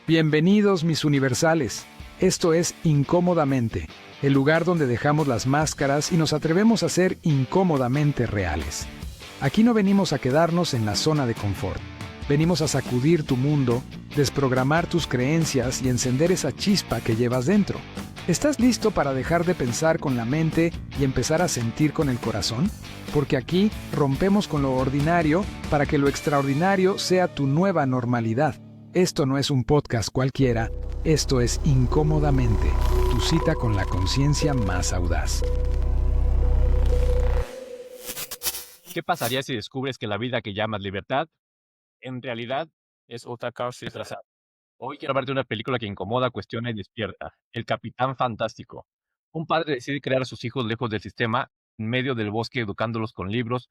Bienvenidos mis universales. Esto es Incómodamente, el lugar donde dejamos las máscaras y nos atrevemos a ser incómodamente reales. Aquí no venimos a quedarnos en la zona de confort. Venimos a sacudir tu mundo, desprogramar tus creencias y encender esa chispa que llevas dentro. ¿Estás listo para dejar de pensar con la mente y empezar a sentir con el corazón? Porque aquí rompemos con lo ordinario para que lo extraordinario sea tu nueva normalidad. Esto no es un podcast cualquiera, esto es Incómodamente, tu cita con la conciencia más audaz. ¿Qué pasaría si descubres que la vida que llamas libertad, en realidad, es otra cosa disfrazada? Hoy quiero hablar de una película que incomoda, cuestiona y despierta. El Capitán Fantástico. Un padre decide crear a sus hijos lejos del sistema, en medio del bosque, educándolos con libros,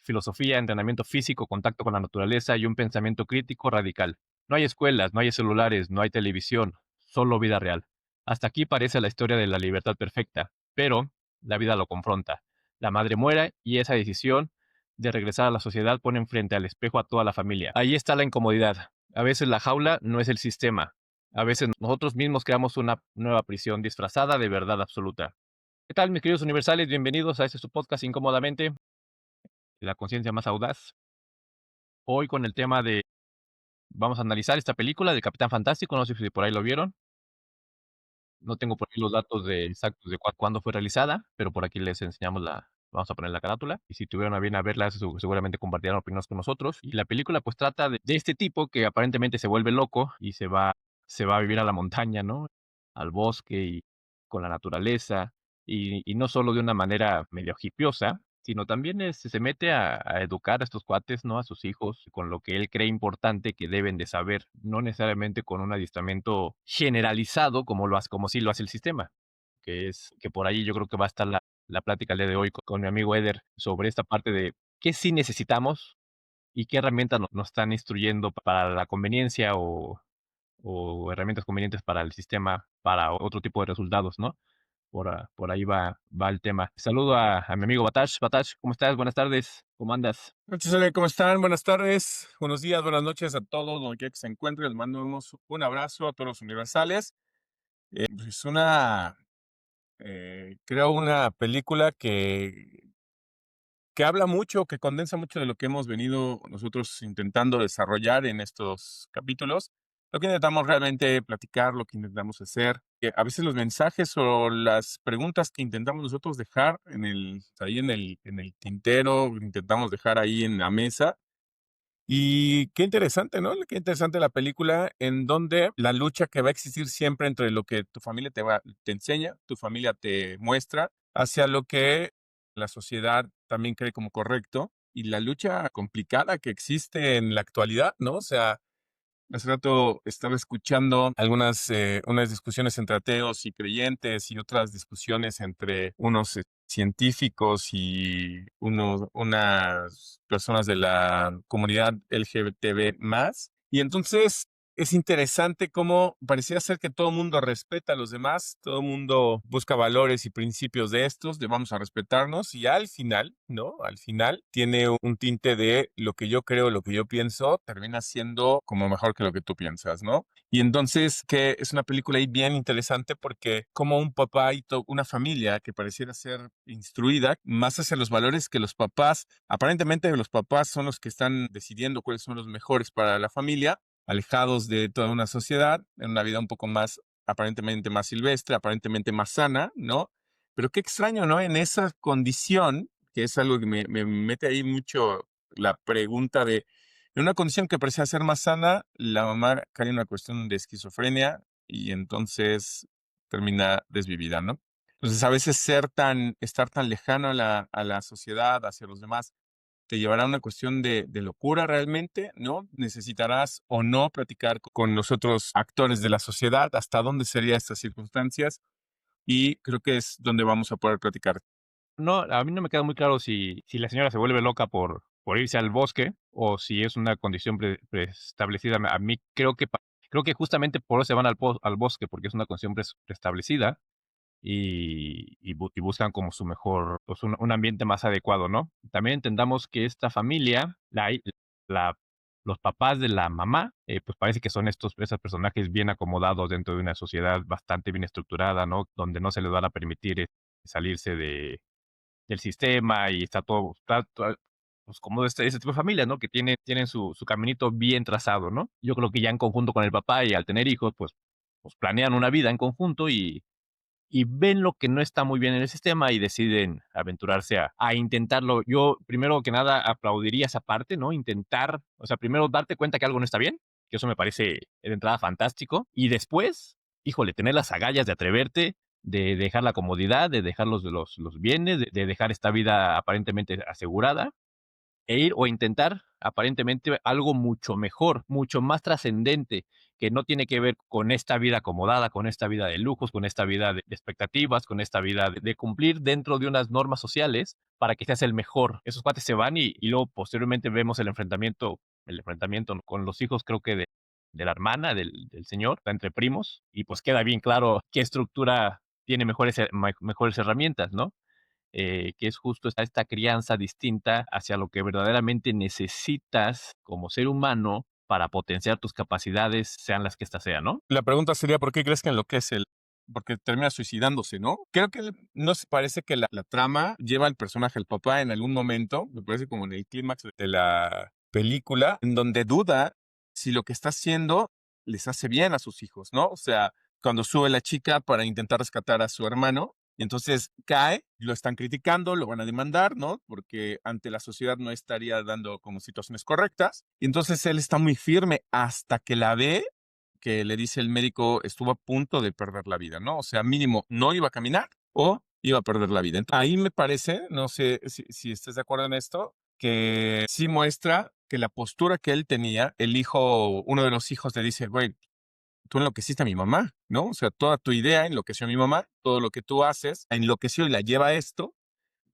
filosofía, entrenamiento físico, contacto con la naturaleza y un pensamiento crítico radical. No hay escuelas, no hay celulares, no hay televisión, solo vida real. Hasta aquí parece la historia de la libertad perfecta, pero la vida lo confronta. La madre muere y esa decisión de regresar a la sociedad pone frente al espejo a toda la familia. Ahí está la incomodidad. A veces la jaula no es el sistema. A veces nosotros mismos creamos una nueva prisión disfrazada de verdad absoluta. ¿Qué tal, mis queridos universales? Bienvenidos a este su podcast Incómodamente, la conciencia más audaz. Hoy con el tema de, vamos a analizar esta película de Capitán Fantástico, no sé si por ahí lo vieron. No tengo por ahí los datos exactos de cuándo fue realizada, pero por aquí les enseñamos vamos a poner la carátula. Y si tuvieron a bien a verla, seguramente compartirán opiniones con nosotros. Y la película pues trata de este tipo que aparentemente se vuelve loco y se va a vivir a la montaña, ¿no? Al bosque y con la naturaleza. Y no solo de una manera medio hipiosa, sino también se mete a educar a estos cuates, ¿no? A sus hijos, con lo que él cree importante que deben de saber, no necesariamente con un adiestramiento generalizado como sí lo hace el sistema, que por ahí yo creo que va a estar la plática el día de hoy con mi amigo Eder sobre esta parte de qué sí necesitamos y qué herramientas nos están instruyendo para la conveniencia o herramientas convenientes para el sistema, para otro tipo de resultados, ¿no? Por ahí va el tema. Saludo a mi amigo Batash. Batash, ¿cómo estás? Buenas tardes. ¿Cómo andas? Noches, Ale, ¿cómo están? Buenas tardes, buenos días, buenas noches a todos donde quiera que se encuentren. Les mandamos un abrazo a todos los universales. Es creo una película que habla mucho, que condensa mucho de lo que hemos venido nosotros intentando desarrollar en estos capítulos. Lo que intentamos realmente platicar, lo que intentamos hacer. Que a veces los mensajes o las preguntas que intentamos nosotros dejar ahí en el tintero, intentamos dejar ahí en la mesa. Y qué interesante, ¿no? Qué interesante la película en donde la lucha que va a existir siempre entre lo que tu familia te enseña, tu familia te muestra, hacia lo que la sociedad también cree como correcto y la lucha complicada que existe en la actualidad, ¿no? O sea, hace rato estaba escuchando unas discusiones entre ateos y creyentes y otras discusiones entre unos científicos y unas personas de la comunidad LGBTB más. Y entonces es interesante cómo parecía ser que todo el mundo respeta a los demás, todo el mundo busca valores y principios de estos, de vamos a respetarnos y al final, ¿no? Al final tiene un tinte de lo que yo creo, lo que yo pienso, termina siendo como mejor que lo que tú piensas, ¿no? Y entonces que es una película ahí bien interesante porque como un papá y una familia que pareciera ser instruida más hacia los valores que los papás, aparentemente los papás son los que están decidiendo cuáles son los mejores para la familia, alejados de toda una sociedad, en una vida un poco más, aparentemente más silvestre, aparentemente más sana, ¿no? Pero qué extraño, ¿no? En esa condición, que es algo que me mete ahí mucho la pregunta de, en una condición que parecía ser más sana, la mamá cae en una cuestión de esquizofrenia y entonces termina desvivida, ¿no? Entonces, a veces estar tan lejano a la sociedad, hacia los demás, te llevará a una cuestión de locura realmente, ¿no? Necesitarás o no platicar con los otros actores de la sociedad, hasta dónde serían estas circunstancias, y creo que es donde vamos a poder platicar. No, a mí no me queda muy claro si la señora se vuelve loca por irse al bosque o si es una condición preestablecida. A mí creo que justamente por eso se van al bosque, porque es una condición preestablecida y buscan como su mejor, pues un ambiente más adecuado, ¿no? También entendamos que esta familia, la los papás de la mamá, pues parece que son esos personajes bien acomodados dentro de una sociedad bastante bien estructurada, ¿no? Donde no se les van a permitir salirse del sistema y está todo, pues como ese tipo de familias, ¿no? Que tienen su caminito bien trazado, ¿no? Yo creo que ya en conjunto con el papá y al tener hijos, pues planean una vida en conjunto y ven lo que no está muy bien en el sistema y deciden aventurarse a intentarlo. Yo, primero que nada, aplaudiría esa parte, ¿no? Intentar, o sea, primero darte cuenta que algo no está bien, que eso me parece de entrada fantástico, y después, híjole, tener las agallas de atreverte, de dejar la comodidad, de dejar los bienes, de dejar esta vida aparentemente asegurada e ir o intentar aparentemente algo mucho mejor, mucho más trascendente, que no tiene que ver con esta vida acomodada, con esta vida de lujos, con esta vida de expectativas, con esta vida de cumplir dentro de unas normas sociales para que seas el mejor. Esos cuates se van y luego posteriormente vemos el enfrentamiento con los hijos, creo que de la hermana del señor, está entre primos, y pues queda bien claro qué estructura tiene mejores herramientas, ¿no? Que es justo esta crianza distinta hacia lo que verdaderamente necesitas como ser humano para potenciar tus capacidades, sean las que éstas sean, ¿no? La pregunta sería, ¿por qué crees que enloquece él? Porque termina suicidándose, ¿no? Creo que no se parece que la trama lleva al personaje, el papá, en algún momento, me parece como en el clímax de la película, en donde duda si lo que está haciendo les hace bien a sus hijos, ¿no? O sea, cuando sube la chica para intentar rescatar a su hermano, y entonces cae, lo están criticando, lo van a demandar, ¿no? Porque ante la sociedad no estaría dando como situaciones correctas. Y entonces él está muy firme hasta que la ve, que le dice el médico estuvo a punto de perder la vida, ¿no? O sea, mínimo no iba a caminar o iba a perder la vida. Entonces, ahí me parece, no sé si estás de acuerdo en esto, que sí muestra que la postura que él tenía, el hijo, uno de los hijos le dice, güey, tú enloqueciste a mi mamá, ¿no? O sea, toda tu idea enloqueció a mi mamá, todo lo que tú haces enloqueció y la lleva a esto.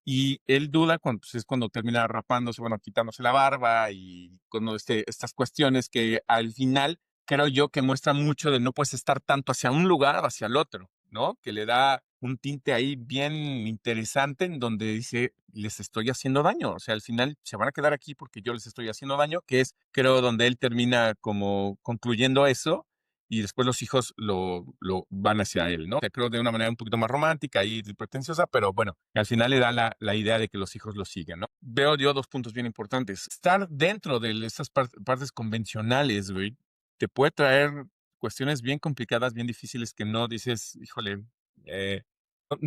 Y él duda cuando, pues, es cuando termina rapándose, bueno, quitándose la barba y cuando estas cuestiones que al final creo yo que muestran mucho de no puedes estar tanto hacia un lugar o hacia el otro, ¿no? Que le da un tinte ahí bien interesante en donde dice, les estoy haciendo daño. O sea, al final se van a quedar aquí porque yo les estoy haciendo daño, que es, creo, donde él termina como concluyendo eso y después los hijos lo van hacia él, ¿no? O sea, creo de una manera un poquito más romántica y pretenciosa, pero bueno, al final le da la idea de que los hijos lo siguen, ¿no? Veo yo dos puntos bien importantes. Estar dentro de estas partes convencionales, güey, te puede traer cuestiones bien complicadas, bien difíciles que no dices, híjole,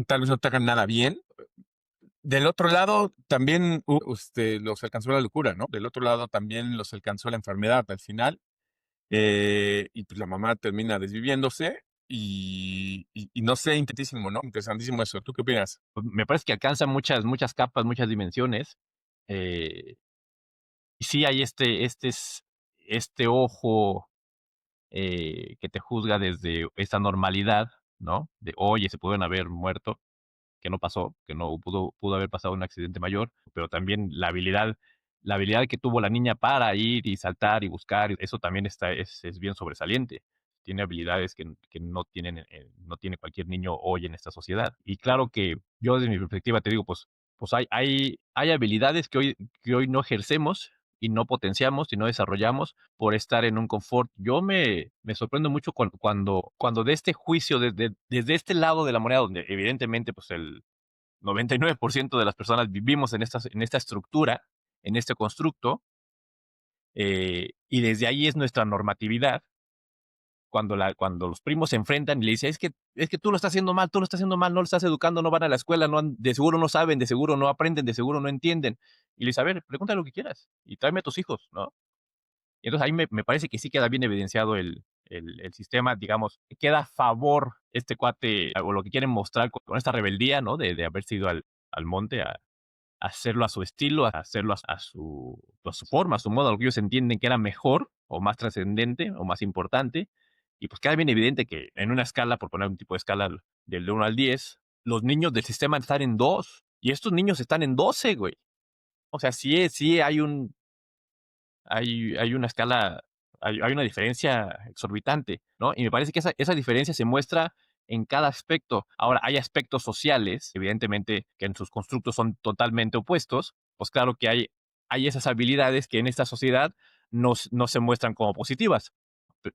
tal vez no te hagan nada bien. Del otro lado, también los alcanzó la locura, ¿no? Del otro lado, también los alcanzó la enfermedad al final. Y pues la mamá termina desviviéndose y no sé, interesantísimo, ¿no? Interesantísimo eso. ¿Tú qué opinas? Pues, me parece que alcanza muchas capas, muchas dimensiones. eh, y sí hay este ojo que te juzga desde esa normalidad, ¿no? De, oye, se pueden haber muerto, que no pasó, que no pudo haber pasado un accidente mayor, pero también la habilidad que tuvo la niña para ir y saltar y buscar, eso también es bien sobresaliente. Tiene habilidades que no tiene cualquier niño hoy en esta sociedad. Y claro que yo desde mi perspectiva te digo, pues hay habilidades que hoy no ejercemos y no potenciamos y no desarrollamos por estar en un confort. Yo me sorprendo mucho cuando de este juicio, desde este lado de la moneda, donde evidentemente pues el 99% de las personas vivimos en esta estructura, en este constructo, y desde ahí es nuestra normatividad. Cuando los primos se enfrentan y le dicen, es que tú lo estás haciendo mal, tú lo estás haciendo mal, no lo estás educando, no van a la escuela, de seguro no saben, de seguro no aprenden, de seguro no entienden. Y le dice, a ver, pregunta lo que quieras y tráeme a tus hijos, ¿no? Y entonces ahí me parece que sí queda bien evidenciado el sistema, digamos, queda a favor este cuate, o lo que quieren mostrar con esta rebeldía, ¿no? De haberse ido al monte a hacerlo a su estilo, a hacerlo a su forma, a su modo, a lo que ellos entienden que era mejor, o más trascendente, o más importante. Y pues queda bien evidente que en una escala, por poner un tipo de escala del de 1 al 10, los niños del sistema están en 2, y estos niños están en 12, güey. O sea, sí hay una escala, hay una diferencia exorbitante, ¿no? Y me parece que esa diferencia se muestra en cada aspecto. Ahora, hay aspectos sociales, evidentemente, que en sus constructos son totalmente opuestos. Pues claro que hay esas habilidades que en esta sociedad no se muestran como positivas.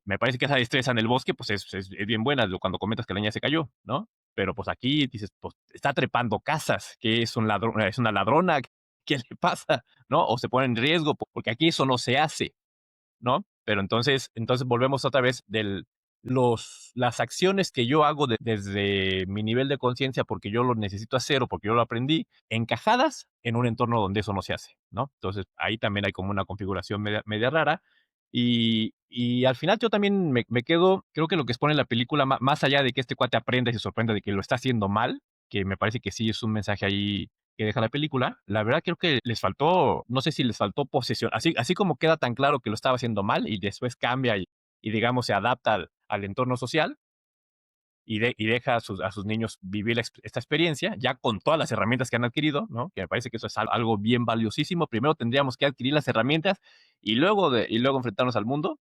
Me parece que esa destreza en el bosque, pues es bien buena, cuando comentas que la niña se cayó, ¿no? Pero pues aquí dices, pues está trepando casas, que es un ladrón, es una ladrona, ¿qué le pasa? ¿No? O se pone en riesgo, porque aquí eso no se hace, ¿no? Pero entonces volvemos otra vez las acciones que yo hago desde mi nivel de conciencia, porque yo lo necesito hacer o porque yo lo aprendí, encajadas en un entorno donde eso no se hace, ¿no? Entonces ahí también hay como una configuración media rara. Y al final yo también me quedo, creo que lo que expone la película, más allá de que este cuate aprenda y se sorprenda de que lo está haciendo mal, que me parece que sí es un mensaje ahí que deja la película, la verdad creo que les faltó, no sé si les faltó posesión, así como queda tan claro que lo estaba haciendo mal y después cambia y digamos se adapta al entorno social y deja a sus niños vivir esta experiencia, ya con todas las herramientas que han adquirido, ¿no? Que me parece que eso es algo bien valiosísimo. Primero tendríamos que adquirir las herramientas y luego enfrentarnos al mundo,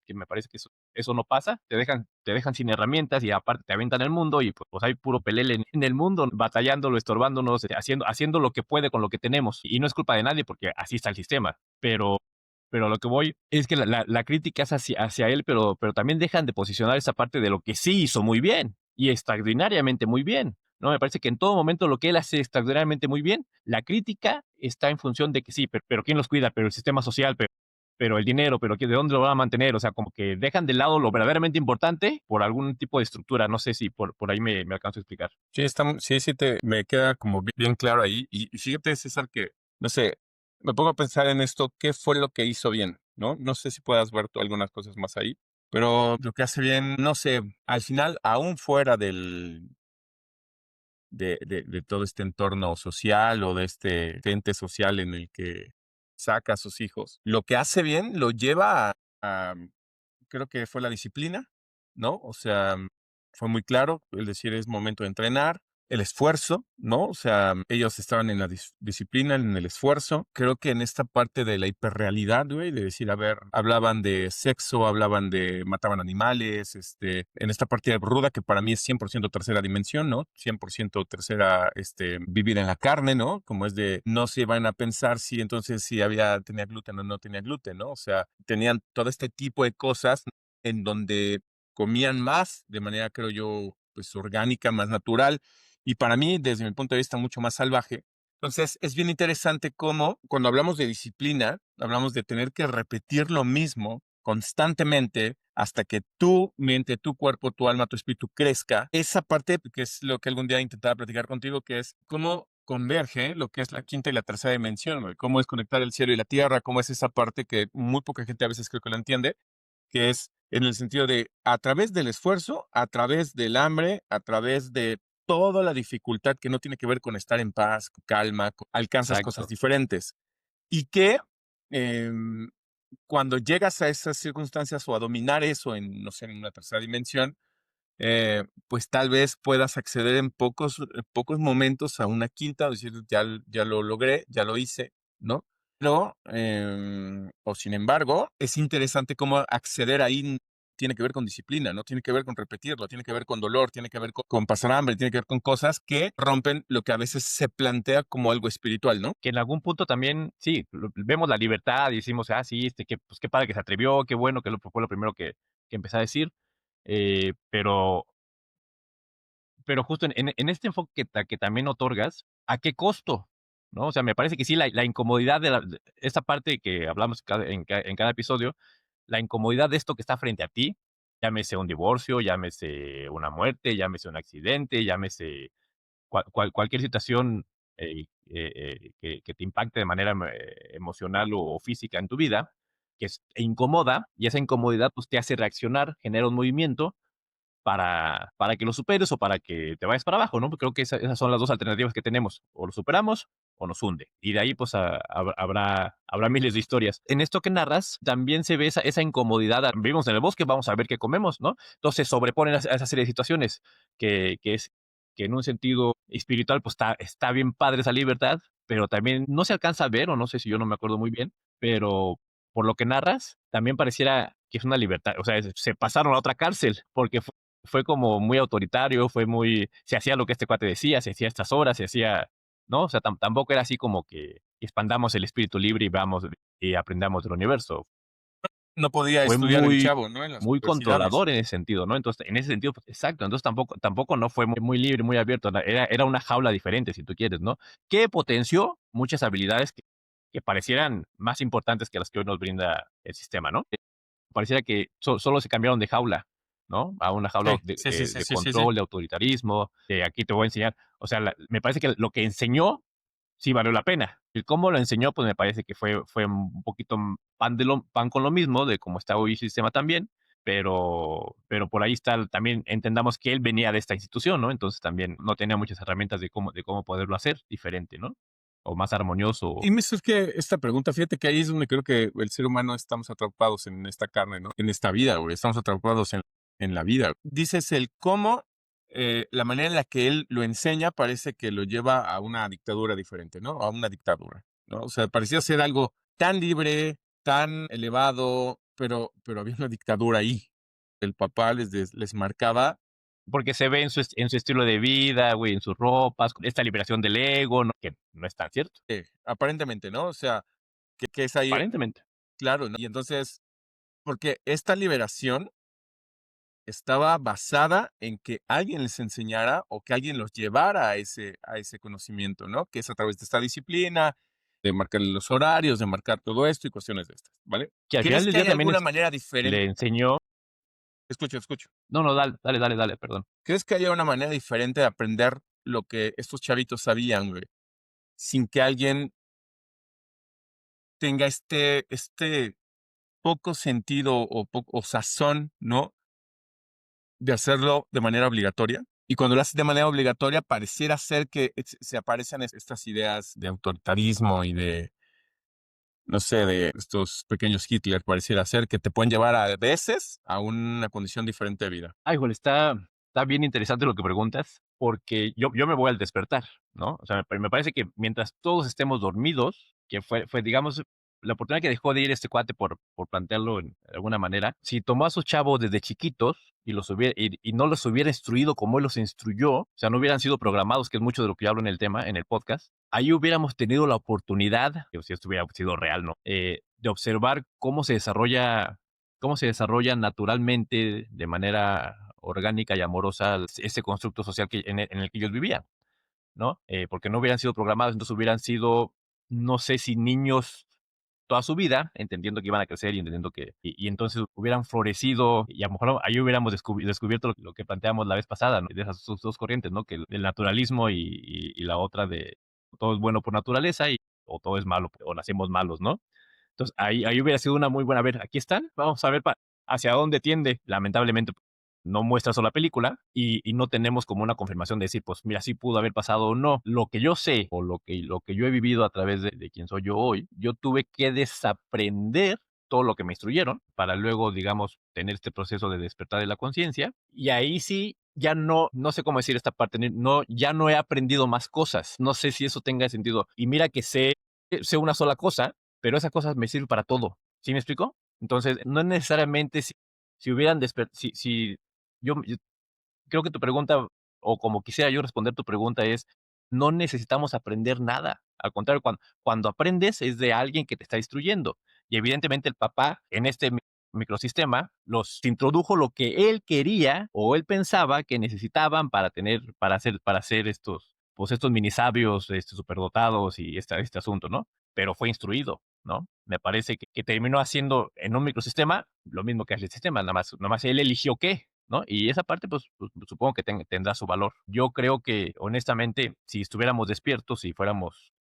que me parece que eso no pasa. Te dejan sin herramientas y aparte te aventan el mundo y pues hay puro pelele en el mundo, batallándolo, estorbándonos, haciendo lo que puede con lo que tenemos. Y no es culpa de nadie porque así está el sistema. Pero a lo que voy es que la crítica es hacia él, pero también dejan de posicionar esa parte de lo que sí hizo muy bien y extraordinariamente muy bien, ¿no? Me parece que en todo momento lo que él hace extraordinariamente muy bien, la crítica está en función de que sí, pero ¿quién los cuida? Pero el sistema social, pero el dinero, pero ¿de dónde lo van a mantener? O sea, como que dejan de lado lo verdaderamente importante por algún tipo de estructura. No sé si por ahí me alcanzo a explicar. Sí, me queda como bien claro ahí. Y fíjate, César, que, no sé, me pongo a pensar en esto, ¿qué fue lo que hizo bien? ¿No? No sé si puedas ver tú algunas cosas más ahí, pero lo que hace bien, no sé, al final, aún fuera de todo este entorno social o de este ente social en el que saca a sus hijos, lo que hace bien lo lleva a creo que fue la disciplina, ¿no? O sea, fue muy claro, el decir es momento de entrenar, el esfuerzo, ¿no? O sea, ellos estaban en la disciplina, en el esfuerzo. Creo que en esta parte de la hiperrealidad, güey, de decir, a ver, hablaban de sexo, hablaban de mataban animales, en esta parte ruda que para mí es 100% tercera dimensión, ¿no? 100% tercera, vivir en la carne, ¿no? Como es de, no se van a pensar si entonces si tenía gluten o no tenía gluten, ¿no? O sea, tenían todo este tipo de cosas en donde comían más de manera, creo yo, pues orgánica, más natural, y para mí, desde mi punto de vista, mucho más salvaje. Entonces, es bien interesante cómo cuando hablamos de disciplina, hablamos de tener que repetir lo mismo constantemente hasta que tu mente, tu cuerpo, tu alma, tu espíritu crezca. Esa parte, que es lo que algún día intentaba platicar contigo, que es cómo converge lo que es la quinta y la tercera dimensión, güey. Cómo es conectar el cielo y la tierra, cómo es esa parte que muy poca gente a veces creo que la entiende, que es en el sentido de a través del esfuerzo, a través del hambre, a través de toda la dificultad que no tiene que ver con estar en paz, con calma, alcanzas cosas Exacto. diferentes. Y que em, cuando llegas a esas circunstancias o a dominar eso en, no sé, en una tercera dimensión, pues tal vez puedas acceder en pocos momentos a una quinta, decir, ya lo logré, ya lo hice, ¿no? Pero, o sin embargo, es interesante cómo acceder ahí tiene que ver con disciplina, ¿no? Tiene que ver con repetirlo, tiene que ver con dolor, tiene que ver con pasar hambre, tiene que ver con cosas que rompen lo que a veces se plantea como algo espiritual, ¿no? Que en algún punto también, sí, vemos la libertad y decimos, sí, pues qué padre que se atrevió, qué bueno que fue lo primero que empecé a decir, pero justo en este enfoque que también otorgas, ¿a qué costo? ¿No? O sea, me parece que sí, la incomodidad de esta parte que hablamos en cada episodio, la incomodidad de esto que está frente a ti, llámese un divorcio, llámese una muerte, llámese un accidente, llámese cualquier situación que te impacte de manera emocional o física en tu vida, que es incomoda, y esa incomodidad pues, te hace reaccionar, genera un movimiento para que lo superes o para que te vayas para abajo, ¿no? Porque creo que esas son las dos alternativas que tenemos, o lo superamos o nos hunde. Y de ahí pues habrá miles de historias. En esto que narras también se ve esa incomodidad. Vivimos en el bosque, vamos a ver qué comemos, ¿no? Entonces sobreponen a esa serie de situaciones que en un sentido espiritual pues está bien padre esa libertad, pero también no se alcanza a ver, o no sé si yo no me acuerdo muy bien, pero por lo que narras, también pareciera que es una libertad, o sea, se pasaron a otra cárcel, porque fue como muy autoritario, se hacía lo que este cuate decía, se hacía estas horas, ¿no? O sea, tampoco era así como que expandamos el espíritu libre y vamos y aprendamos del universo. No podía fue estudiar el muy, chavo, ¿no? En las muy universidades. controlador en ese sentido, ¿no? Entonces, en ese sentido, pues, exacto, entonces tampoco no fue muy libre, muy abierto, era una jaula diferente, si tú quieres, ¿no? Que potenció muchas habilidades que parecieran más importantes que las que hoy nos brinda el sistema, ¿no? Pareciera que solo se cambiaron de jaula, ¿no? A una jaula Sí, sí, sí, sí, de sí, sí, sí. control, de autoritarismo, aquí te voy a enseñar. O sea, me parece que lo que enseñó sí valió la pena. El cómo lo enseñó, pues me parece que fue un poquito pan con lo mismo, de cómo está hoy el sistema también, pero por ahí está, también entendamos que él venía de esta institución, ¿no? Entonces también no tenía muchas herramientas de cómo poderlo hacer diferente, ¿no? O más armonioso. Y me surge esta pregunta, fíjate que ahí es donde creo que el ser humano estamos atrapados en esta carne, ¿no? En esta vida, güey, estamos atrapados en la vida. Dices el cómo, la manera en la que él lo enseña parece que lo lleva a una dictadura diferente, ¿no? A una dictadura, ¿no? O sea, parecía ser algo tan libre, tan elevado, pero había una dictadura ahí. El papá les marcaba, Porque se ve en su estilo de vida, güey, en sus ropas, esta liberación del ego, ¿no? Que no es tan cierto, aparentemente, ¿no? O sea, que es ahí, aparentemente. claro, ¿no? Y entonces, porque esta liberación estaba basada en que alguien les enseñara o que alguien los llevara a ese conocimiento, ¿no? Que es a través de esta disciplina, de marcar los horarios, de marcar todo esto y cuestiones de estas, ¿vale? Que al final ¿Crees del que día hay también alguna manera diferente? le enseñó. Escucho, escucho. No, no, dale, perdón. ¿Crees que haya una manera diferente de aprender lo que estos chavitos sabían, güey? Sin que alguien tenga este poco sentido o sazón, ¿no? De hacerlo de manera obligatoria. Y cuando lo haces de manera obligatoria, pareciera ser que se aparecen estas ideas de autoritarismo y de, no sé, de estos pequeños Hitler, pareciera ser que te pueden llevar a veces a una condición diferente de vida. Ay, híjole, está bien interesante lo que preguntas, porque yo me voy al despertar, ¿no? O sea, me parece que mientras todos estemos dormidos, que fue, digamos, la oportunidad que dejó de ir este cuate por plantearlo de alguna manera, si tomó a sus chavos desde chiquitos y no los hubiera instruido como él los instruyó, o sea, no hubieran sido programados, que es mucho de lo que yo hablo en el tema, en el podcast, ahí hubiéramos tenido la oportunidad, si esto hubiera sido real, ¿no? De observar cómo se desarrolla naturalmente, de manera orgánica y amorosa, ese constructo social en el que ellos vivían, ¿no? Porque no hubieran sido programados, entonces hubieran sido, no sé si niños toda su vida, entendiendo que iban a crecer y entendiendo y entonces hubieran florecido y a lo mejor ahí hubiéramos descubierto lo que planteamos la vez pasada, ¿no? De esas dos corrientes, ¿no? Que el naturalismo y la otra de todo es bueno por naturaleza o todo es malo o nacemos malos, ¿no? Entonces, ahí hubiera sido una muy buena. A ver, aquí están, vamos a ver hacia dónde tiende. Lamentablemente, no muestra solo la película y no tenemos como una confirmación de decir, pues mira, sí pudo haber pasado o no. Lo que yo sé o lo que yo he vivido a través de quién soy yo hoy, yo tuve que desaprender todo lo que me instruyeron para luego, digamos, tener este proceso de despertar de la conciencia. Y ahí sí, ya no sé cómo decir esta parte, no, ya no he aprendido más cosas. No sé si eso tenga sentido. Y mira que sé una sola cosa, pero esa cosa me sirve para todo. ¿Sí me explico? Entonces, no necesariamente si hubieran si yo creo que tu pregunta, o como quisiera yo responder tu pregunta es, no necesitamos aprender nada. Al contrario, cuando aprendes es de alguien que te está instruyendo. Y evidentemente el papá en este microsistema los introdujo lo que él quería o él pensaba que necesitaban para hacer estos mini sabios, superdotados y este asunto, ¿no? Pero fue instruido, ¿no? Me parece que terminó haciendo en un microsistema lo mismo que hace el sistema, nada más él eligió qué, ¿no? Y esa parte, pues, supongo que tendrá su valor. Yo creo que, honestamente, si estuviéramos despiertos, si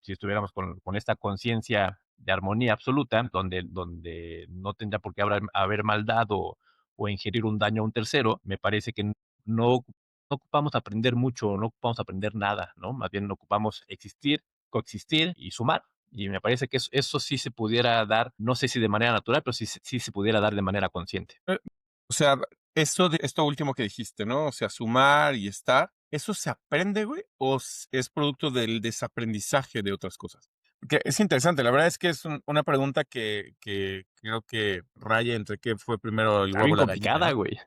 estuviéramos con esta conciencia de armonía absoluta, donde no tendría por qué haber maldad o ingerir un daño a un tercero, me parece que no ocupamos aprender mucho, no ocupamos aprender nada, ¿no? Más bien ocupamos existir, coexistir y sumar. Y me parece que eso sí se pudiera dar, no sé si de manera natural, pero sí se pudiera dar de manera consciente. O sea, esto último que dijiste, ¿no? O sea, sumar y estar, ¿eso se aprende, güey? ¿O es producto del desaprendizaje de otras cosas? Porque es interesante, la verdad es que es una pregunta que creo que raya entre qué fue primero el Está huevo bien o la gallina, complicada, ¿no? güey.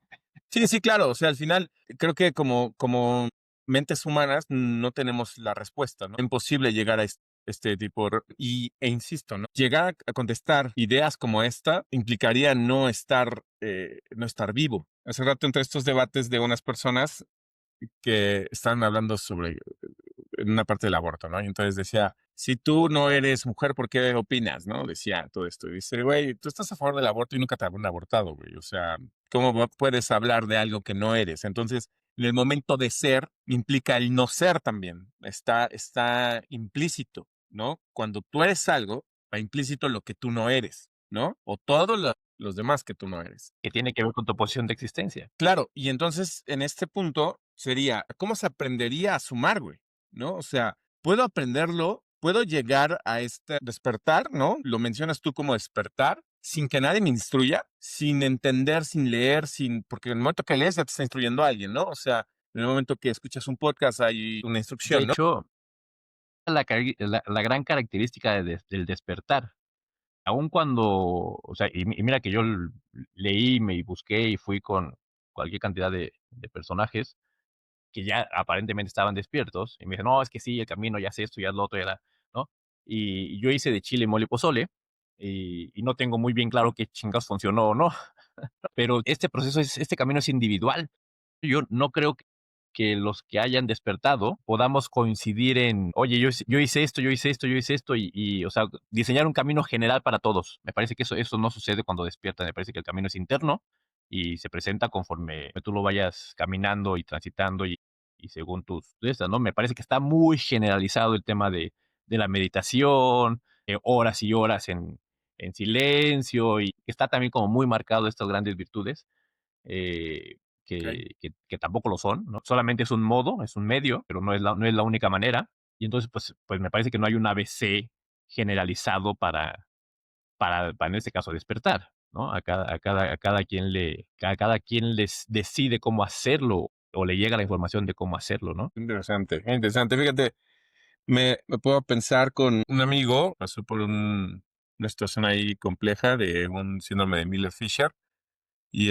Sí, sí, claro. O sea, al final, creo que como mentes humanas no tenemos la respuesta, ¿no? Es imposible llegar este tipo e insisto, ¿no? Llegar a contestar ideas como esta implicaría no estar vivo. Hace rato entre estos debates de unas personas que estaban hablando sobre en una parte del aborto, ¿no? Y entonces decía, si tú no eres mujer, ¿por qué opinas, no? Decía todo esto. Y dice, güey, tú estás a favor del aborto y nunca te han abortado, güey. O sea, ¿cómo puedes hablar de algo que no eres? Entonces, en el momento de ser implica el no ser también. Está implícito, ¿no? Cuando tú eres algo, va implícito lo que tú no eres, ¿no? O todos los demás que tú no eres. Que tiene que ver con tu posición de existencia. Claro, y entonces en este punto sería, ¿cómo se aprendería a sumar, güey? ¿No? O sea, puedo aprenderlo, puedo llegar a este despertar, ¿no? Lo mencionas tú como despertar, sin que nadie me instruya, sin entender, sin leer, porque en el momento que lees ya te está instruyendo alguien, ¿no? O sea, en el momento que escuchas un podcast hay una De instrucción, ¿no? hecho, la gran característica del despertar, aun cuando, o sea, y mira que yo leí, me busqué y fui con cualquier cantidad de personajes que ya aparentemente estaban despiertos, y me dicen, no, es que sí, el camino, ya sé esto, ya es lo otro, ya la, ¿no? Y yo hice de chile, mole y pozole, y no tengo muy bien claro qué chingados funcionó o no, pero este camino es individual. Yo no creo que los que hayan despertado podamos coincidir en, oye, yo hice esto, yo hice esto, yo hice esto, o sea, diseñar un camino general para todos. Me parece que eso no sucede cuando despiertan. Me parece que el camino es interno y se presenta conforme tú lo vayas caminando y transitando y según ¿no? Me parece que está muy generalizado el tema de la meditación, horas y horas en silencio, y está también como muy marcado estas grandes virtudes eh, Ok. que tampoco lo son, ¿no? Solamente es un modo, es un medio, pero no es la única manera. Y entonces, pues me parece que no hay un ABC generalizado para en este caso, despertar, ¿no? A cada quien les decide cómo hacerlo o le llega la información de cómo hacerlo, ¿no? Interesante, interesante. Fíjate, me puedo pensar con un amigo, pasó por una situación ahí compleja de un síndrome de Miller-Fisher. Y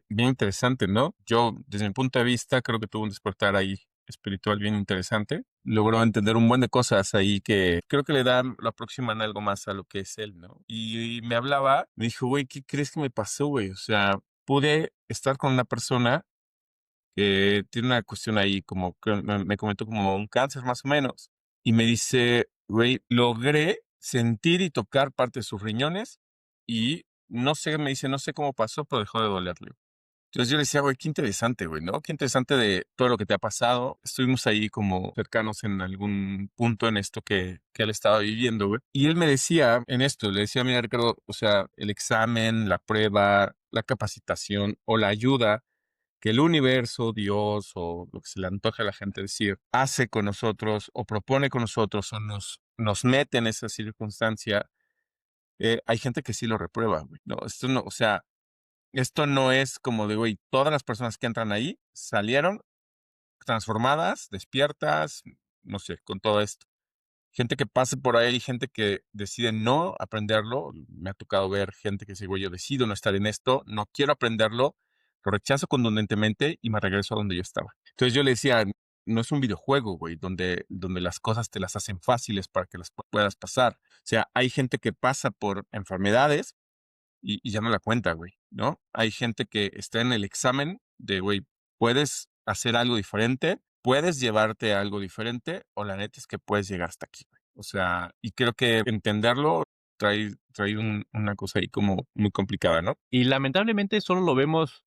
bien interesante, ¿no? Yo, desde mi punto de vista, creo que tuvo un despertar ahí espiritual bien interesante. Logró entender un buen de cosas ahí que creo que le dan, lo aproximan algo más a lo que es él, ¿no? Y me hablaba, me dijo, güey, ¿qué crees que me pasó, güey? O sea, pude estar con una persona que tiene una cuestión ahí, como que me comentó como un cáncer más o menos. Y me dice, güey, logré sentir y tocar parte de sus riñones y no sé, me dice, no sé cómo pasó, pero dejó de dolerle. Entonces yo le decía, güey, qué interesante, güey, ¿no? Qué interesante de todo lo que te ha pasado. Estuvimos ahí como cercanos en algún punto en esto que él estaba viviendo, güey. Y él me decía en esto, le decía, mira, Ricardo, o sea, el examen, la prueba, la capacitación o la ayuda que el universo, Dios o lo que se le antoje a la gente decir, hace con nosotros o propone con nosotros o nos mete en esa circunstancia, hay gente que sí lo reprueba, güey. No, esto no, o sea, esto no es como de, güey, todas las personas que entran ahí salieron transformadas, despiertas, no sé, con todo esto. Gente que pase por ahí, gente que decide no aprenderlo. Me ha tocado ver gente que dice, güey, yo decido no estar en esto, no quiero aprenderlo, lo rechazo contundentemente y me regreso a donde yo estaba. Entonces yo le decía, no es un videojuego, güey, donde las cosas te las hacen fáciles para que las puedas pasar. O sea, hay gente que pasa por enfermedades y ya no la cuenta, güey, ¿no? Hay gente que está en el examen de, güey, puedes hacer algo diferente, puedes llevarte a algo diferente, o la neta es que puedes llegar hasta aquí, güey. O sea, y creo que entenderlo trae una cosa ahí como muy complicada, ¿no? Y lamentablemente solo lo vemos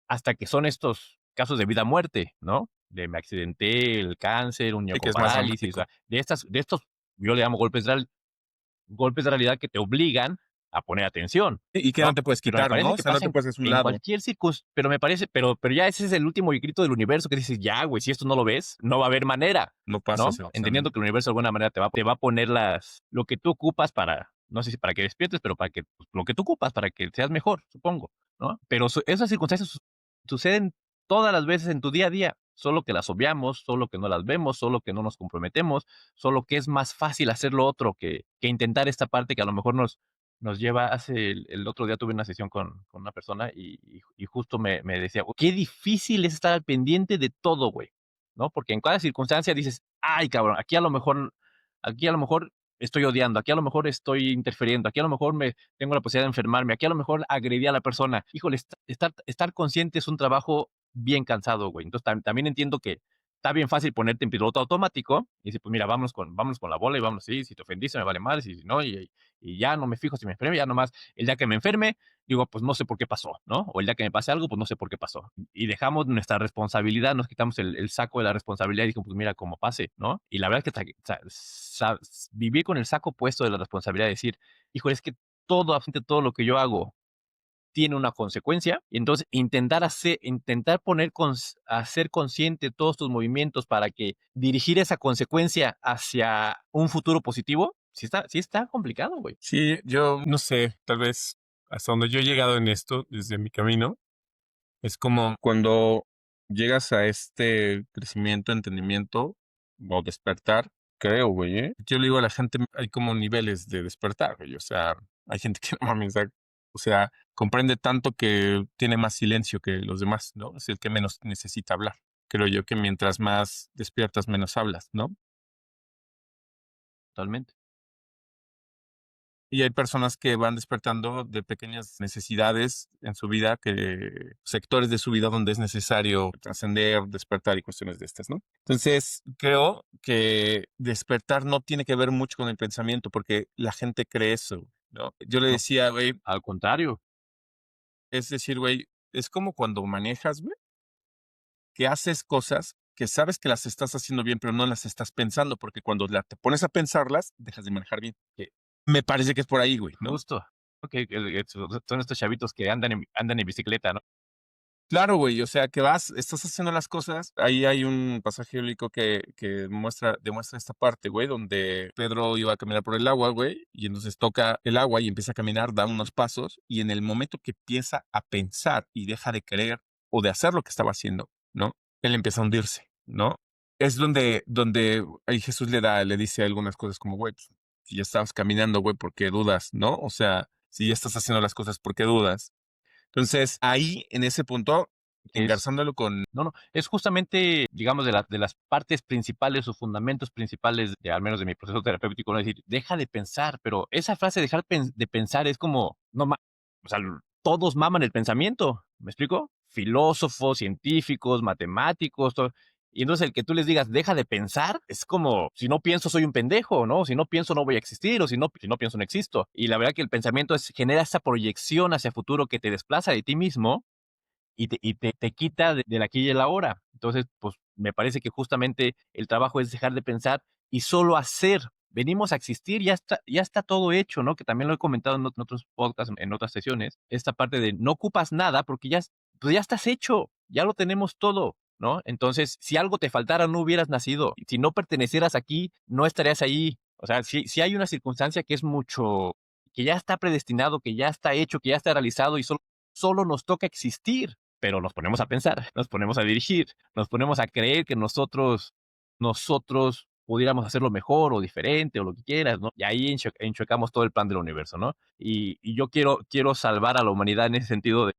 hasta que son estos casos de vida-muerte, ¿no? De me accidenté, el cáncer, un niño Sí, que con es más parálisis, o dramático. sea, de estos, yo le llamo golpes de realidad que te obligan a poner atención, Y que no ¿no? te puedes Pero me quitar, ¿no? parece O que sea, no pasa te puedes hacer un en lado. cualquier circunstancia, pero ya ese es el último grito del universo que dices, ya, güey, si esto no lo ves, no va a haber manera, No pasas ¿no? el Entendiendo examen. que el universo de alguna manera te va a poner lo que tú ocupas para, no sé si para que despiertes, pero para que, pues, lo que tú ocupas para que seas mejor, supongo, ¿no? Pero esas circunstancias suceden todas las veces en tu día a día, solo que las obviamos, solo que no las vemos, solo que no nos comprometemos, solo que es más fácil hacer lo otro que intentar esta parte que a lo mejor nos lleva. El otro día tuve una sesión con una persona y justo me decía, qué difícil es estar al pendiente de todo, güey, ¿no? Porque en cada circunstancia dices, ay, cabrón, aquí a lo mejor Aquí a lo mejor estoy odiando, aquí a lo mejor estoy interfiriendo, aquí a lo mejor me tengo la posibilidad de enfermarme, aquí a lo mejor agredí a la persona. Híjole, estar consciente es un trabajo bien cansado, güey. Entonces, también entiendo que está bien fácil ponerte en piloto automático y decir, pues mira, vámonos con la bola y vámonos, sí, si te ofendiste me vale mal, si no, y ya no me fijo si me enfermo, ya nomás, el día que me enferme, digo, pues no sé por qué pasó, ¿no? O el día que me pase algo, pues no sé por qué pasó. Y dejamos nuestra responsabilidad, nos quitamos el saco de la responsabilidad y digo, pues mira, como pase, ¿no? Y la verdad es que vivir con el saco puesto de la responsabilidad, de decir, híjole, es que todo, absolutamente todo lo que yo hago tiene una consecuencia, y entonces intentar hacer consciente todos tus movimientos para que dirigir esa consecuencia hacia un futuro positivo, sí está complicado, güey. Sí, yo no sé, tal vez hasta donde yo he llegado en esto, desde mi camino, es como cuando llegas a este crecimiento, entendimiento o despertar, creo, güey, ¿eh? Yo le digo a la gente, hay como niveles de despertar, güey. O sea, hay gente que no mames, o sea, comprende tanto que tiene más silencio que los demás, ¿no? Es el que menos necesita hablar. Creo yo que mientras más despiertas, menos hablas, ¿no? Totalmente. Y hay personas que van despertando de pequeñas necesidades en su vida, sectores de su vida donde es necesario trascender, despertar y cuestiones de estas, ¿no? Entonces, creo que despertar no tiene que ver mucho con el pensamiento, porque la gente cree eso, ¿no? Yo le No, decía, güey, al contrario. es decir, güey, es como cuando manejas, güey, que haces cosas que sabes que las estás haciendo bien, pero no las estás pensando, porque cuando te pones a pensarlas, dejas de manejar bien. Me parece que es por ahí, güey, ¿no? Justo. Okey, son estos chavitos que andan en bicicleta, ¿no? Claro, güey, o sea, que estás haciendo las cosas. Ahí hay un pasaje bíblico que demuestra esta parte, güey, donde Pedro iba a caminar por el agua, güey, y entonces toca el agua y empieza a caminar, da unos pasos, y en el momento que empieza a pensar y deja de querer o de hacer lo que estaba haciendo, ¿no? Él empieza a hundirse, ¿no? Es donde ahí Jesús le dice algunas cosas como, güey, pues, si ya estabas caminando, güey, ¿por qué dudas, no? O sea, si ya estás haciendo las cosas, ¿por qué dudas? Entonces, ahí, en ese punto, Es engarzándolo con No, es justamente, digamos, de las partes principales o fundamentos principales de, al menos de mi proceso terapéutico, ¿no? Es decir, deja de pensar, pero esa frase de pensar es como, no ma o sea, todos maman el pensamiento, ¿me explico? Filósofos, científicos, matemáticos, todo. Y entonces el que tú les digas: "Deja de pensar", es como, si no pienso soy un pendejo, ¿no? Si no pienso no voy a existir, o si no pienso no existo. Y la verdad que el pensamiento genera esa proyección hacia futuro que te desplaza de ti mismo te quita del aquí y el ahora. Entonces, pues me parece que justamente el trabajo es dejar de pensar y solo hacer. Venimos a existir, ya está todo hecho, ¿no? Que también lo he comentado en otros podcasts, en otras sesiones. Esta parte de no ocupas nada porque pues ya estás hecho, ya lo tenemos todo, ¿no? Entonces, si algo te faltara, no hubieras nacido. Si no pertenecieras aquí, no estarías ahí. O sea, si hay una circunstancia que es mucho, que ya está predestinado, que ya está hecho, que ya está realizado y solo nos toca existir, pero nos ponemos a pensar, nos ponemos a dirigir, nos ponemos a creer que nosotros pudiéramos hacerlo mejor o diferente o lo que quieras, ¿no? Y ahí enchuecamos todo el plan del universo, ¿no? Y yo quiero salvar a la humanidad en ese sentido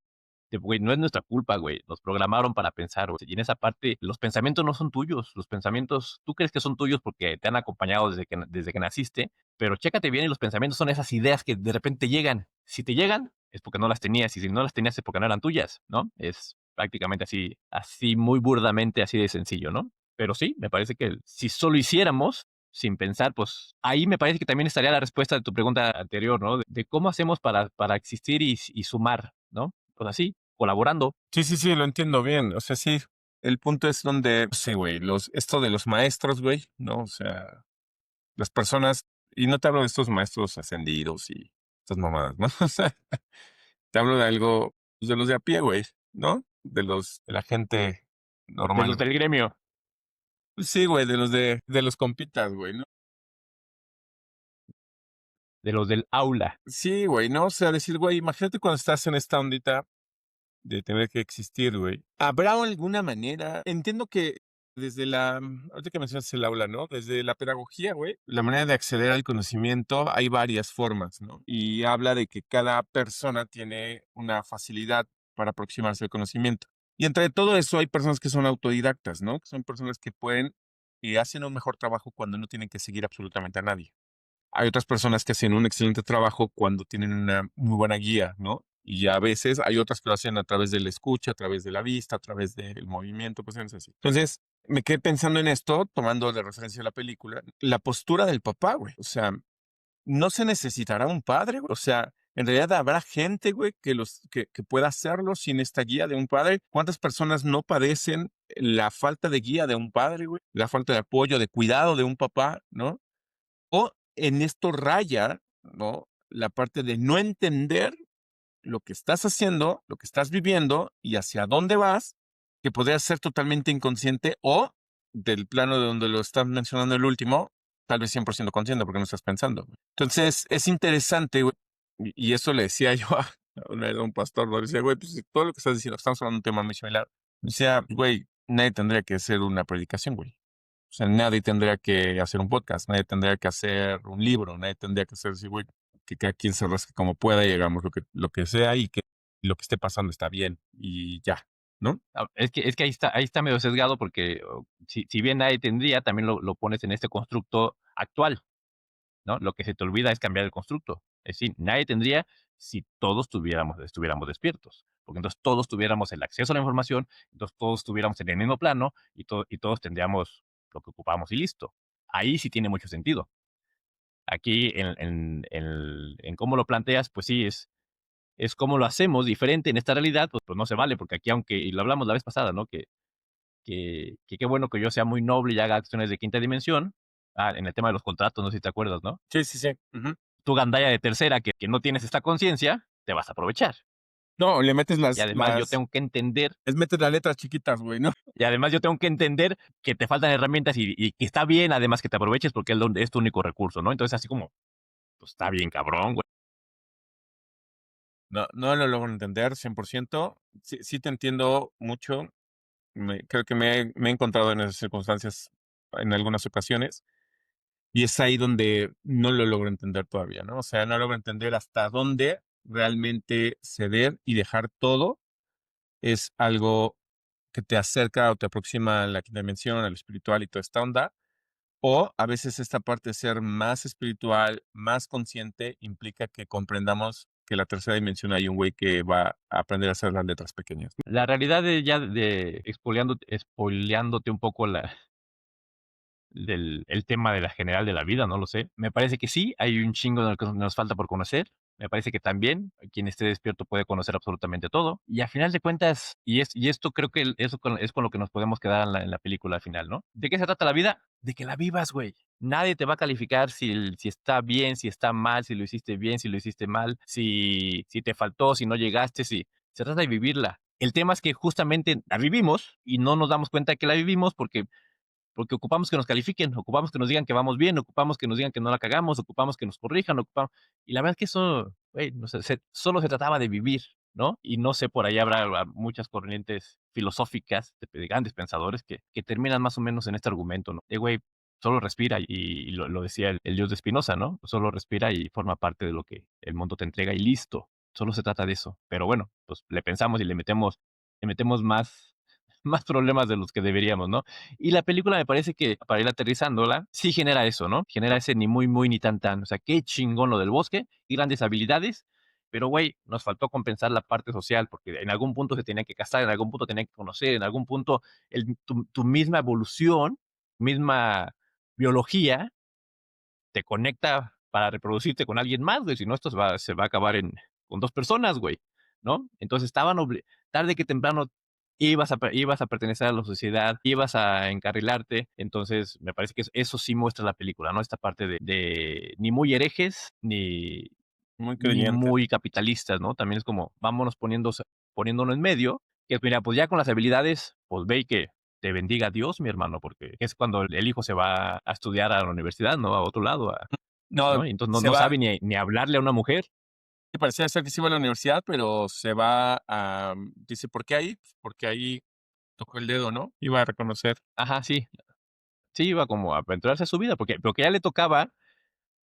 güey, no es nuestra culpa, güey. Nos programaron para pensar, güey. Y en esa parte, los pensamientos no son tuyos. Los pensamientos, tú crees que son tuyos porque te han acompañado desde que naciste, pero chécate bien y los pensamientos son esas ideas que de repente llegan. Si te llegan, es porque no las tenías. Y si no las tenías, es porque no eran tuyas, ¿no? Es prácticamente así muy burdamente, así de sencillo, ¿no? Pero sí, me parece que si solo hiciéramos, sin pensar, pues ahí me parece que también estaría la respuesta de tu pregunta anterior, ¿no? De cómo hacemos para existir y sumar, ¿no? Pues así, colaborando. sí, sí, sí, lo entiendo bien. O sea, sí, el punto es donde, no sé, güey, esto de los maestros, güey, ¿no? O sea, las personas, y no te hablo de estos maestros ascendidos y estas mamadas, ¿no? O sea, te hablo de algo, pues, de los de a pie, güey, ¿no? De la gente De los normal. del gremio, Pues sí, güey, de los compitas, güey, ¿no? de los del aula. Sí, güey, ¿no? O sea, decir, güey, imagínate cuando estás en esta ondita de tener que existir, güey. ¿Habrá alguna manera? Entiendo que ahorita que mencionas el aula, ¿no? Desde la pedagogía, güey, la manera de acceder al conocimiento hay varias formas, ¿no? Y habla de que cada persona tiene una facilidad para aproximarse al conocimiento. Y entre todo eso hay personas que son autodidactas, ¿no? Que son personas que pueden y hacen un mejor trabajo cuando no tienen que seguir absolutamente a nadie. Hay otras personas que hacen un excelente trabajo cuando tienen una muy buena guía, ¿no? Y a veces hay otras que lo hacen a través de la escucha, a través de la vista, a través del movimiento, cuestiones así. Entonces, me quedé pensando en esto, tomando de referencia la película, la postura del papá, güey. O sea, no se necesitará un padre, güey. O sea, en realidad habrá gente, güey, que pueda hacerlo sin esta guía de un padre. ¿Cuántas personas no padecen la falta de guía de un padre, güey? La falta de apoyo, de cuidado de un papá, ¿no? O en esto raya, ¿no? La parte de no entender lo que estás haciendo, lo que estás viviendo y hacia dónde vas, que podría ser totalmente inconsciente o del plano de donde lo estás mencionando el último, tal vez 100% consciente porque no estás pensando. Entonces, es interesante, güey, y eso le decía yo a un pastor, ¿no? Le decía, güey, pues todo lo que estás diciendo, estamos hablando de un tema muy similar. Decía, güey, nadie tendría que hacer una predicación, güey. O sea, nadie tendría que hacer un podcast, nadie tendría que hacer un libro, nadie tendría que hacer así, güey, que cada quien se rasque como pueda y hagamos lo que sea y que lo que esté pasando está bien y ya, ¿no? Es que ahí está medio sesgado porque si bien nadie tendría, también lo pones en este constructo actual, ¿no? Lo que se te olvida es cambiar el constructo. Es decir, nadie tendría si todos estuviéramos despiertos. Porque entonces todos tuviéramos el acceso a la información, entonces todos estuviéramos en el mismo plano y todos tendríamos lo que ocupamos y listo. Ahí sí tiene mucho sentido. Aquí en cómo lo planteas, pues sí, es cómo lo hacemos diferente en esta realidad, pues no se vale, porque aquí aunque, y lo hablamos la vez pasada, ¿no? Que qué bueno que yo sea muy noble y haga acciones de quinta dimensión. En el tema de los contratos, no sé si te acuerdas, ¿no? Sí, sí, sí. Ujú. Tú, gandalla de tercera, que no tienes esta conciencia, te vas a aprovechar. No, le metes Y además yo tengo que entender, les metes las letras chiquitas, güey, ¿no? que te faltan herramientas y que está bien además que te aproveches porque es tu único recurso, ¿no? Entonces así como, pues está bien cabrón, güey. No, no lo logro entender 100%. Sí, sí te entiendo mucho. Creo que me he encontrado en esas circunstancias en algunas ocasiones. Y es ahí donde no lo logro entender todavía, ¿no? O sea, no logro entender hasta dónde realmente ceder y dejar todo es algo que te acerca o te aproxima a la quinta dimensión, al espiritual y toda esta onda. O a veces esta parte de ser más espiritual, más consciente, implica que comprendamos que en la tercera dimensión hay un güey que va a aprender a hacer las letras pequeñas. La realidad de spoileándote un poco el tema de la general de la vida, no lo sé. Me parece que sí, hay un chingo de lo que nos falta por conocer. Me parece que también quien esté despierto puede conocer absolutamente todo. Y a final de cuentas, y esto creo que es con lo que nos podemos quedar en la película final, ¿no? ¿De qué se trata la vida? De que la vivas, güey. Nadie te va a calificar si está bien, si está mal, si lo hiciste bien, si lo hiciste mal, si te faltó, si no llegaste, si se trata de vivirla. El tema es que justamente la vivimos y no nos damos cuenta de que la vivimos porque ocupamos que nos califiquen, ocupamos que nos digan que vamos bien, ocupamos que nos digan que no la cagamos, ocupamos que nos corrijan, ocupamos... Y la verdad es que eso, güey, no sé, solo se trataba de vivir, ¿no? Y no sé, por ahí habrá muchas corrientes filosóficas de grandes pensadores que terminan más o menos en este argumento, ¿no? De, güey, solo respira y lo decía el dios de Spinoza, ¿no? Solo respira y forma parte de lo que el mundo te entrega y listo. Solo se trata de eso. Pero bueno, pues le pensamos y le metemos más problemas de los que deberíamos, ¿no? Y la película me parece que, para ir aterrizándola, sí genera eso, ¿no? Genera ese ni muy, muy, ni tan, tan. O sea, qué chingón lo del bosque y grandes habilidades, pero, güey, nos faltó compensar la parte social, porque en algún punto se tenía que casar, en algún punto tenía que conocer, en algún punto tu misma evolución, misma biología, te conecta para reproducirte con alguien más, güey. Si no, se va a acabar con dos personas, güey, ¿no? Entonces tarde que temprano ibas a pertenecer a la sociedad, ibas a encarrilarte. Entonces, me parece que eso sí muestra la película, ¿no? Esta parte de ni muy herejes, Muy ni creyentes. muy capitalistas, ¿no? También es como, vámonos poniéndonos en medio, que mira, pues ya con las habilidades, pues ve y que te bendiga Dios, mi hermano, porque es cuando el hijo se va a estudiar a la universidad, ¿no? A otro lado, No, ¿no? Y entonces se no va, sabe ni hablarle a una mujer. parecía ser que se iba a la universidad, pero se va a, dice, ¿por qué ahí? Pues porque ahí tocó el dedo, ¿no? Iba a reconocer. Ajá, sí. Sí, iba como a aventurarse a su vida, porque ya le tocaba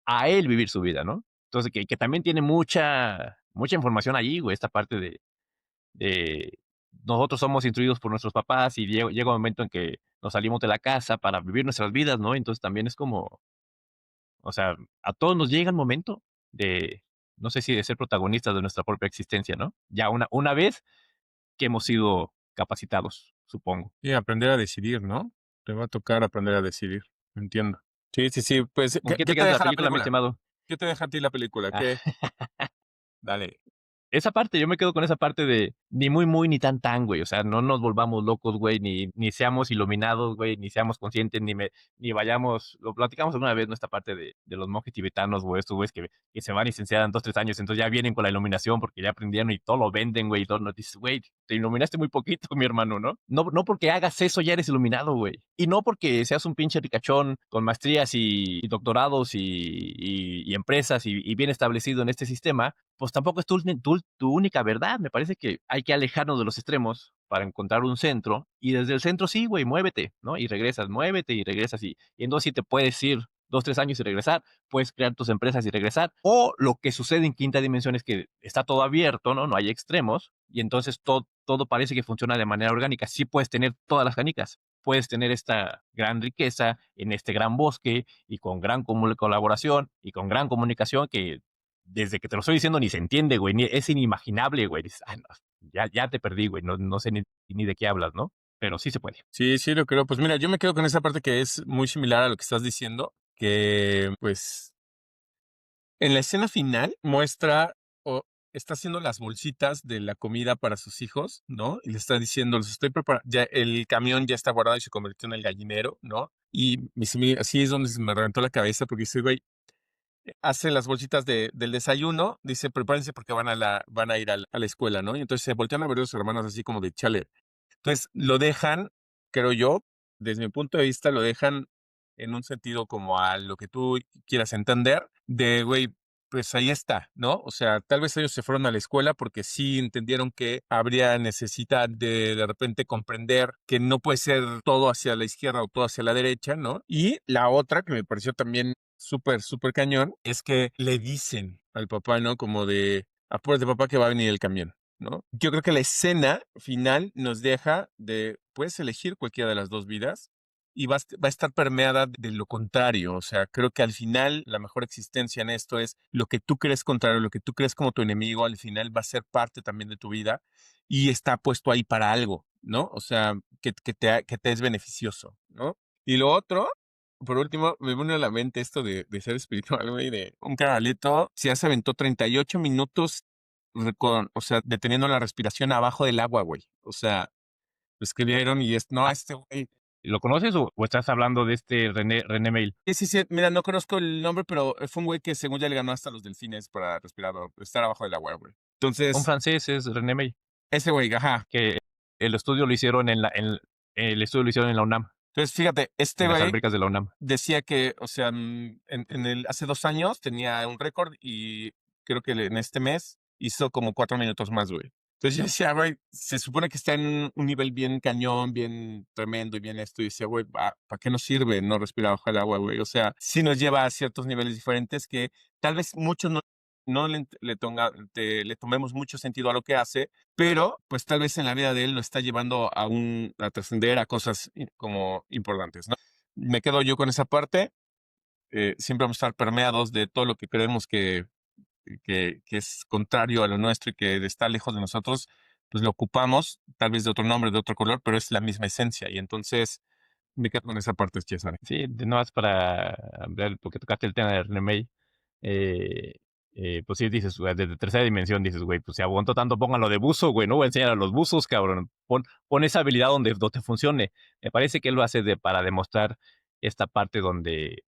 a él vivir su vida, ¿no? Entonces, que también tiene mucha información allí, güey, esta parte de nosotros somos instruidos por nuestros papás y llega un momento en que nos salimos de la casa para vivir nuestras vidas, ¿no? Entonces también es como, o sea, a todos nos llega el momento de, no sé si de ser protagonistas de nuestra propia existencia, ¿no? Ya una vez que hemos sido capacitados, supongo. Y aprender a decidir, ¿no? Te va a tocar aprender a decidir. Entiendo. Sí, sí, sí. Pues, ¿Con ¿qué, qué te qué te quedas de la deja la película, mi película? estimado? ¿Qué te deja a ti la película? Ah, ¿Qué? Dale. esa parte, yo me quedo con esa parte de ni muy, muy, ni tan, tan, güey. O sea, no nos volvamos locos, güey, ni seamos iluminados, güey, ni seamos conscientes, ni vayamos. Lo platicamos alguna vez, ¿no? Esta parte de los monjes tibetanos, güey, estos güeyes que se van y se encierran 2, 3 años, entonces ya vienen con la iluminación porque ya aprendieron y todo lo venden, güey. Y todo nos dices, güey, te iluminaste muy poquito, mi hermano, ¿no? No porque hagas eso ya eres iluminado, güey. Y no porque seas un pinche ricachón con maestrías y doctorados y empresas y bien establecido en este sistema, pues tampoco es tu única verdad. Me parece que hay que alejarnos de los extremos para encontrar un centro y desde el centro sí, güey, muévete, ¿no? Y regresas, muévete y regresas y entonces sí te puedes ir 2, 3 años y regresar, puedes crear tus empresas y regresar. O lo que sucede en quinta dimensión es que está todo abierto, ¿no? No hay extremos y entonces todo parece que funciona de manera orgánica. Sí puedes tener todas las canicas, puedes tener esta gran riqueza en este gran bosque y con gran colaboración y con gran comunicación que desde que te lo estoy diciendo ni se entiende, güey, es inimaginable, güey. Dices, "Ay, no, ya te perdí, güey, no sé ni de qué hablas, ¿no? Pero sí se puede. Sí, sí, lo creo. Pues mira, yo me quedo con esa parte que es muy similar a lo que estás diciendo, que pues en la escena final muestra o está haciendo las bolsitas de la comida para sus hijos, ¿no? Y le está diciendo, los estoy preparando, ya el camión ya está guardado y se convirtió en el gallinero, ¿no? Y así es donde se me reventó la cabeza porque dice, güey, hace las bolsitas del desayuno, dice, prepárense porque van a ir a la escuela, ¿no? Y entonces se voltean a ver a sus hermanos así como de chale. Entonces lo dejan, creo yo, desde mi punto de vista, lo dejan en un sentido como a lo que tú quieras entender, de, güey, pues ahí está, ¿no? O sea, tal vez ellos se fueron a la escuela porque sí entendieron que habría necesidad de repente comprender que no puede ser todo hacia la izquierda o todo hacia la derecha, ¿no? Y la otra que me pareció también súper, súper cañón es que le dicen al papá, ¿no? Como de, apúrate papá que va a venir el camión, ¿no? Yo creo que la escena final nos deja de, puedes elegir cualquiera de las dos vidas y va a estar permeada de lo contrario. O sea, creo que al final la mejor existencia en esto es lo que tú crees contrario, lo que tú crees como tu enemigo, al final va a ser parte también de tu vida y está puesto ahí para algo, ¿no? O sea, que te es beneficioso, ¿no? Y lo otro, por último, me viene a la mente esto de ser espiritual, güey, de un caralito, se aventó 38 minutos o sea, deteniendo la respiración abajo del agua, güey. O sea, lo escribieron y no, Ah, este güey. ¿lo conoces o estás hablando de este René Mail? Sí, sí, sí, mira, no conozco el nombre, pero fue un güey que según ya le ganó hasta los delfines para respirar o estar abajo del agua, güey. Un Entonces, francés es René Mail, ese güey, ajá. que el estudio lo hicieron el estudio lo hicieron en la UNAM, Entonces, fíjate, este en las güey albercas de la UNAM. decía que, o sea, hace 2 años tenía un récord y creo que en este mes hizo como 4 minutos más, güey. Entonces yo decía, güey, se supone que está en un nivel bien cañón, bien tremendo y bien esto. Y decía, güey, ¿para qué nos sirve no respirar bajo el agua, güey? O sea, sí nos lleva a ciertos niveles diferentes que tal vez muchos no le tomemos mucho sentido a lo que hace, pero pues tal vez en la vida de él lo está llevando a trascender a cosas como importantes, ¿no? Me quedo yo con esa parte. Siempre vamos a estar permeados de todo lo que creemos que es contrario a lo nuestro y que está lejos de nosotros, pues lo ocupamos, tal vez de otro nombre, de otro color, pero es la misma esencia. Y entonces me quedo con esa parte, César. Sí, de nada más para ver, porque tocaste el tema de René May, eh, pues sí, dices, güey, desde tercera dimensión, dices, güey, pues si aguantó tanto, pónganlo de buzo, güey, no voy a enseñar a los buzos, cabrón. Pon esa habilidad donde funcione. Me parece que él lo hace para demostrar esta parte donde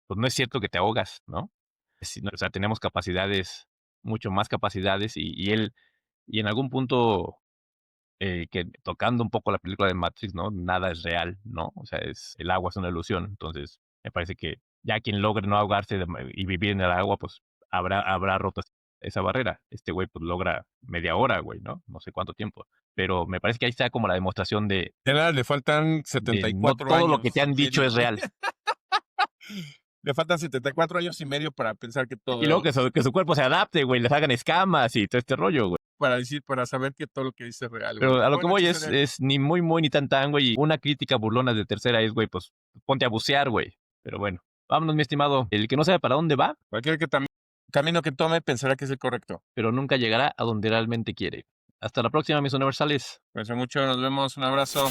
pues no es cierto que te ahogas, ¿no? O sea, tenemos capacidades, mucho más capacidades, y en algún punto que tocando un poco la película de Matrix, ¿no? Nada es real, ¿no? O sea, el agua es una ilusión. Entonces, me parece que ya quien logre no ahogarse y vivir en el agua, pues habrá roto esa barrera. Este güey, pues logra media hora, güey, ¿no? No sé cuánto tiempo. Pero me parece que ahí está como la demostración Ya nada, le faltan de no 74 todo lo que te años y han dicho medio. es real. Le faltan 74 años y medio para pensar que Y luego todo. que su cuerpo se adapte, güey, les hagan escamas y todo este rollo, güey. para saber que todo lo que dice es real, güey. Pero a lo que Buenas voy noches, Daniel. es ni muy, muy, ni tan, tan, güey. Y una crítica burlona de tercera es, güey, pues ponte a bucear, güey. Pero bueno, vámonos, mi estimado. El que no sabe para dónde va, Cualquier camino que tome pensará que es el correcto. pero nunca llegará a donde realmente quiere. Hasta la próxima, mis universales. Cuídense mucho, nos vemos, un abrazo.